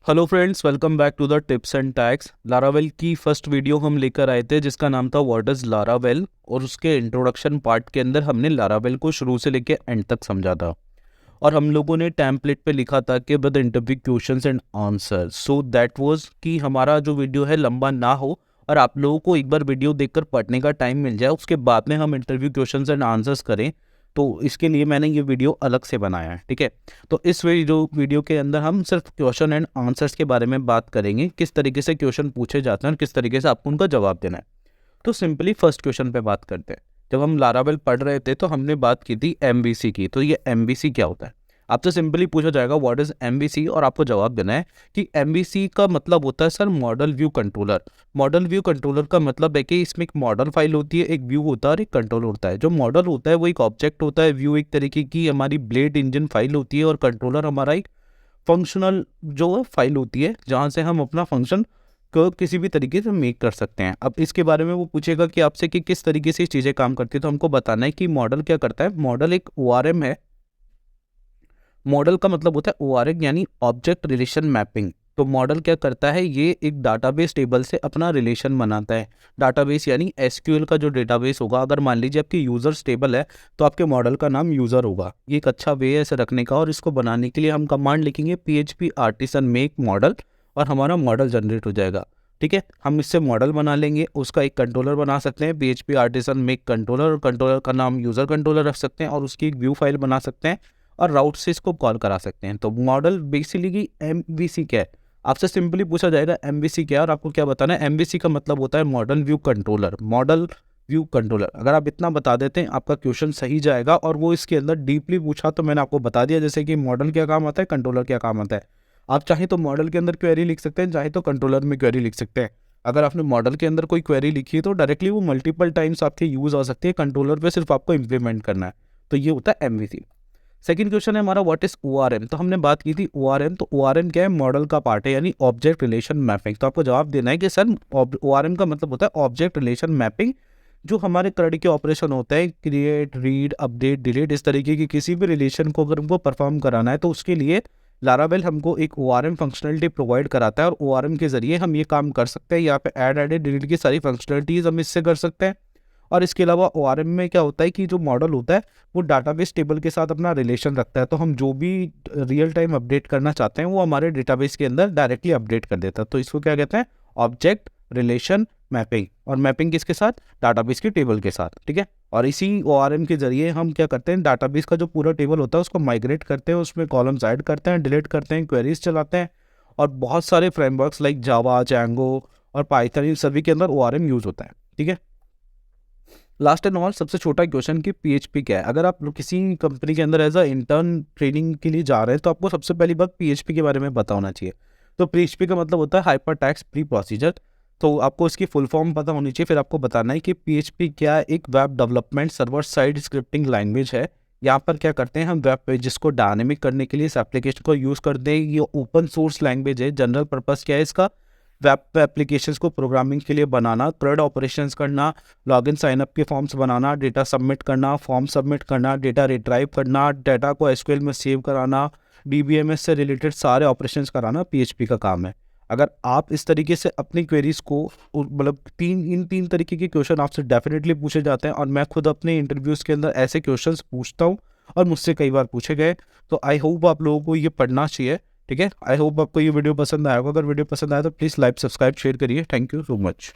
Hello friends, welcome back to the tips and tax. Laravel की first video हम लेकर आए थे जिसका नाम था व्हाट इज लारावेल, और उसके इंट्रोडक्शन पार्ट के अंदर हमने लारावेल को शुरू से लेकर एंड तक समझा था। और हम लोगों ने टेम्पलेट पे लिखा था कि with interview questions and answer, so that was कि हमारा जो वीडियो है लंबा ना हो और आप लोगों को एक बार वीडियो देखकर पढ़ने का टाइम मिल जाए, उसके बाद में हम इंटरव्यू क्वेश्चंस एंड आंसर्स करें। तो इसके लिए मैंने ये वीडियो अलग से बनाया है, ठीक है। तो इस वीडियो के अंदर हम सिर्फ क्वेश्चन एंड आंसर्स के बारे में बात करेंगे, किस तरीके से क्वेश्चन पूछे जाते हैं और किस तरीके से आपको उनका जवाब देना है। तो सिंपली फर्स्ट क्वेश्चन पे बात करते हैं। जब हम लारावेल पढ़ रहे थे तो हमने बात की थी एमबीसी की। तो ये एमबीसी क्या होता है, आपसे सिंपली पूछा जाएगा व्हाट इज एमबीसी, और आपको जवाब देना है कि एमबीसी का मतलब होता है sir model view controller. Model view controller का मतलब है कि इसमें एक मॉडल फाइल होती है, एक व्यू होता है और एक कंट्रोल होता है। जो मॉडल होता है वो एक ऑब्जेक्ट होता है, व्यू एक तरीके की हमारी ब्लेड इंजन फाइल होती है, और कंट्रोलर हमारा एक फंक्शनल जो फाइल होती है जहाँ से हम अपना फंक्शन को किसी भी तरीके से मेक कर सकते हैं। अब इसके बारे में वो पूछेगा कि आपसे कि किस तरीके से चीज़ें काम करती है, तो हमको बताना है कि मॉडल क्या करता है। मॉडल एक ओआरएम है। मॉडल का मतलब होता है ओआरएम यानी ऑब्जेक्ट रिलेशन मैपिंग। तो मॉडल क्या करता है, ये एक डाटाबेस टेबल से अपना रिलेशन बनाता है। डाटाबेस यानी एसक्यूएल का जो डेटाबेस होगा, अगर मान लीजिए आपकी यूजर्स टेबल है तो आपके मॉडल का नाम यूजर होगा। ये एक अच्छा वे है इसे रखने का, और इसको बनाने के लिए हम कमांड लिखेंगे PHP आर्टिसन मेक मॉडल, और हमारा मॉडल जनरेट हो जाएगा। ठीक है, हम इससे मॉडल बना लेंगे, उसका एक कंट्रोलर बना सकते हैं PHP आर्टिसन मेक कंट्रोलर, और कंट्रोलर का नाम यूजर कंट्रोलर रख सकते हैं, और उसकी एक व्यू फाइल बना सकते हैं और राउट से इसको कॉल करा सकते हैं। तो मॉडल बेसिकली एमवीसी क्या है, आपसे सिंपली पूछा जाएगा एमवीसी क्या है, और आपको क्या बताना है। एमवीसी का मतलब होता है model view controller. Model view controller अगर आप इतना बता देते हैं आपका क्वेश्चन सही जाएगा। और वो इसके अंदर डीपली पूछा तो मैंने आपको बता दिया, जैसे कि मॉडल क्या काम आता है, कंट्रोलर क्या काम आता है। आप चाहे तो मॉडल के अंदर क्वेरी लिख सकते हैं, चाहे तो कंट्रोलर में क्वेरी लिख सकते हैं। अगर आपने मॉडल के अंदर कोई क्वेरी लिखी है तो डायरेक्टली वो मल्टीपल टाइम्स आपके यूज आ सकती है, कंट्रोलर पे सिर्फ आपको इंप्लीमेंट करना है। तो ये होता है एमवीसी। सेकंड क्वेश्चन है हमारा व्हाट इज ओआरएम। तो हमने बात की थी ओआरएम। तो ओआरएम क्या है, मॉडल का पार्ट है, यानी ऑब्जेक्ट रिलेशन मैपिंग। तो आपको जवाब देना है कि सर ओआरएम का मतलब होता है ऑब्जेक्ट रिलेशन मैपिंग। जो हमारे करंट के ऑपरेशन होते हैं, क्रिएट, रीड, अपडेट, डिलीट, इस तरीके की किसी भी रिलेशन को अगर हमको परफॉर्म कराना है तो उसके लिए लारावेल हमको एक ओआरएम फंक्शनलिटी प्रोवाइड कराता है, और ओआरएम के जरिए हम ये काम कर सकते हैं। यहाँ पे ऐड, एडिट, डिलीट की सारी फंक्शनलिटीज हम इससे कर सकते हैं। और इसके अलावा ओआरएम में क्या होता है कि जो मॉडल होता है वो डाटाबेस टेबल के साथ अपना रिलेशन रखता है। तो हम जो भी रियल टाइम अपडेट करना चाहते हैं वो हमारे डेटाबेस के अंदर डायरेक्टली अपडेट कर देता है। तो इसको क्या कहते हैं, ऑब्जेक्ट रिलेशन मैपिंग। और मैपिंग किसके साथ, डाटाबेस की टेबल के साथ, ठीक है। और इसी ओआरएम के जरिए हम क्या करते हैं, डाटाबेस का जो पूरा टेबल होता है उसको माइग्रेट करते हैं, उसमें कॉलम्स ऐड करते हैं, डिलीट करते हैं, क्वेरीज चलाते हैं। और बहुत सारे फ्रेमवर्क्स लाइक जावा, जैंगो और पाइथन, इन सभी के अंदर ओआरएम यूज होता है, ठीक है। लास्ट एंड ऑल सबसे छोटा क्वेश्चन कि PHP क्या है। अगर आप किसी कंपनी के अंदर एज अ इंटर्न ट्रेनिंग के लिए जा रहे हैं तो आपको सबसे पहली बात PHP के बारे में पता होना चाहिए। तो PHP का मतलब होता है हाइपर टेक्स्ट प्री प्रोसीजर। तो आपको इसकी फुल फॉर्म पता होनी चाहिए। फिर आपको बताना है कि PHP क्या एक web development server side scripting language है। यहाँ पर क्या करते हैं, हम वेब पेजेस को डायनेमिक करने के लिए इस एप्लीकेशन को यूज़ करते हैं। ये ओपन सोर्स लैंग्वेज है। जनरल पर्पस क्या है इसका, वेब एप्लीकेशंस को प्रोग्रामिंग के लिए बनाना, थ्रेड ऑपरेशंस करना, लॉगिन साइनअप के फॉर्म्स बनाना, डेटा सबमिट करना, फॉर्म सबमिट करना, डेटा रिट्राइव करना, डेटा को एसक्यूएल में सेव कराना, DBMS से रिलेटेड सारे ऑपरेशंस कराना PHP का काम है। अगर आप इस तरीके से अपनी क्वेरीज को, मतलब इन तीन तरीके के क्वेश्चन आपसे डेफिनेटली पूछे जाते हैं, और मैं खुद अपने इंटरव्यूज़ के अंदर ऐसे क्वेश्चंस पूछता हूँ और मुझसे कई बार पूछे गए। तो आई होप आप लोगों को ये पढ़ना चाहिए, ठीक है। आई होप आपको ये वीडियो पसंद आएगा। अगर वीडियो पसंद आया तो प्लीज़ लाइक, सब्सक्राइब, शेयर करिए। Thank you so much.